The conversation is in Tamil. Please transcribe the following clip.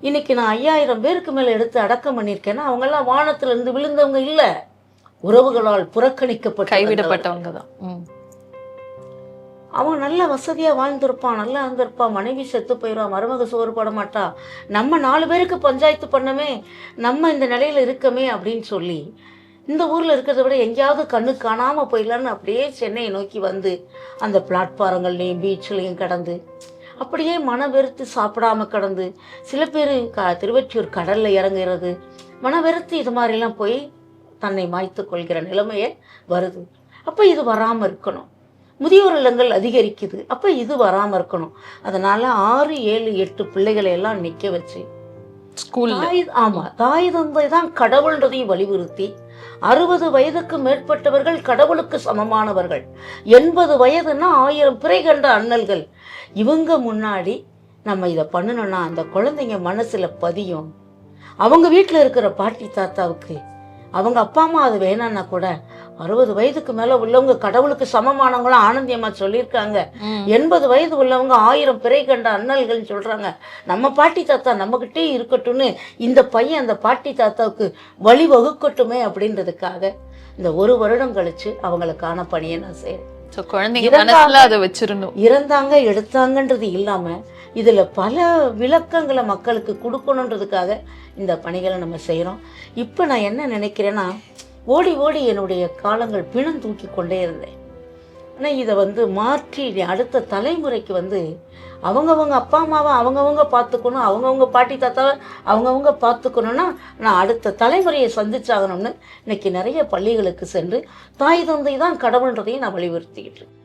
இன்னைக்கு நான் 5000 பேருக்கு மேலே எடுத்து அடக்கம் பண்ணியிருக்கேன்னா அவங்கெல்லாம் வானத்திலிருந்து விழுந்தவங்க இல்லை, உறவுகளால் புறக்கணிக்கப்பட்ட கைவிடப்பட்டவங்க தான். அவன் நல்ல வசதியாக வாழ்ந்திருப்பான், நல்லா இருந்திருப்பான், மனைவி செத்து போயிடுவான், மருமக சோறு போட மாட்டா, நம்ம 4 பேருக்கு பஞ்சாயத்து பண்ணமே, நம்ம இந்த நிலையில் இருக்கமே அப்படின்னு சொல்லி இந்த ஊரில் இருக்கிறத விட எங்கேயாவது கண்ணு காணாமல் போயிடலான்னு அப்படியே சென்னையை நோக்கி வந்து அந்த பிளாட்ஃபாரங்கள்லேயும் பீச்லேயும் கடந்து அப்படியே மன வெறுத்து சாப்பிடாம கடந்து, சில பேர் திருவொற்றியூர் கடலில் இறங்குறது, மன வெறுத்து இது மாதிரிலாம் போய் தன்னை மாய்த்து கொள்கிற நிலைமையே வருது. அப்போ இது வராமல் இருக்கணும். முதியோர் இல்லங்கள் அதிகரிக்குது, அப்போ இது வராமல் இருக்கணும். அதனால் 6, 7, 8 பிள்ளைகளை எல்லாம் நிற்க வச்சு தாய் தந்தை தான் கடவுள்ன்றதையும் வலியுறுத்தி 60 வயதுக்கு மேற்பட்டவர்கள் கடவுளுக்கு சமமானவர்கள், 80 வயதுன்னா 1000 பிறை கண்ட அண்ணல்கள், இவங்க முன்னாடி நம்ம இதை பண்ணணும்னா அந்த குழந்தைங்க மனசில் பதியும். அவங்க வீட்டில் இருக்கிற பாட்டி தாத்தாவுக்கு அவங்க அப்பா அம்மா அது வேணான்னா கூட 60 வயதுக்கு மேலே உள்ளவங்க கடவுளுக்கு சமமானவங்களும் ஆனந்தியம்மா சொல்லியிருக்காங்க, 80 வயது உள்ளவங்க 1000 பிறை கண்ட அண்ணல்கள்னு சொல்கிறாங்க, நம்ம பாட்டி தாத்தா நம்மக்கிட்டே இருக்கட்டும்னு இந்த பையன் அந்த பாட்டி தாத்தாவுக்கு வழி வகுக்கட்டுமே அப்படின்றதுக்காக இந்த 1 வருடம் கழிச்சு அவங்களுக்கான பணியை நான் செய்கிறேன். இறந்தாங்க எடுத்தாங்கன்றது இல்லாமல் இதில் பல விளக்கங்களை மக்களுக்கு கொடுக்கணுன்றதுக்காக இந்த பணிகளை நம்ம செய்கிறோம். இப்போ நான் என்ன நினைக்கிறேன்னா, ஓடி ஓடி என்னுடைய காலங்கள் பிணம் தூக்கி கொண்டே இருந்தேன். ஆனால் இதை மாற்றி அடுத்த தலைமுறைக்கு அவங்கவுங்க அப்பா அம்மாவை அவங்கவுங்க பார்த்துக்கணும், அவங்கவுங்க பாட்டி தாத்தாவை அவங்கவுங்க பார்த்துக்கணுன்னா நான் அடுத்த தலைமுறையை சந்திச்சாகணும்னு இன்னைக்கு நிறைய பள்ளிகளுக்கு சென்று தாய் தந்தை தான் கடவுள்ன்றதையும் நான் வலியுறுத்திக்கிட்டு இருக்கேன்.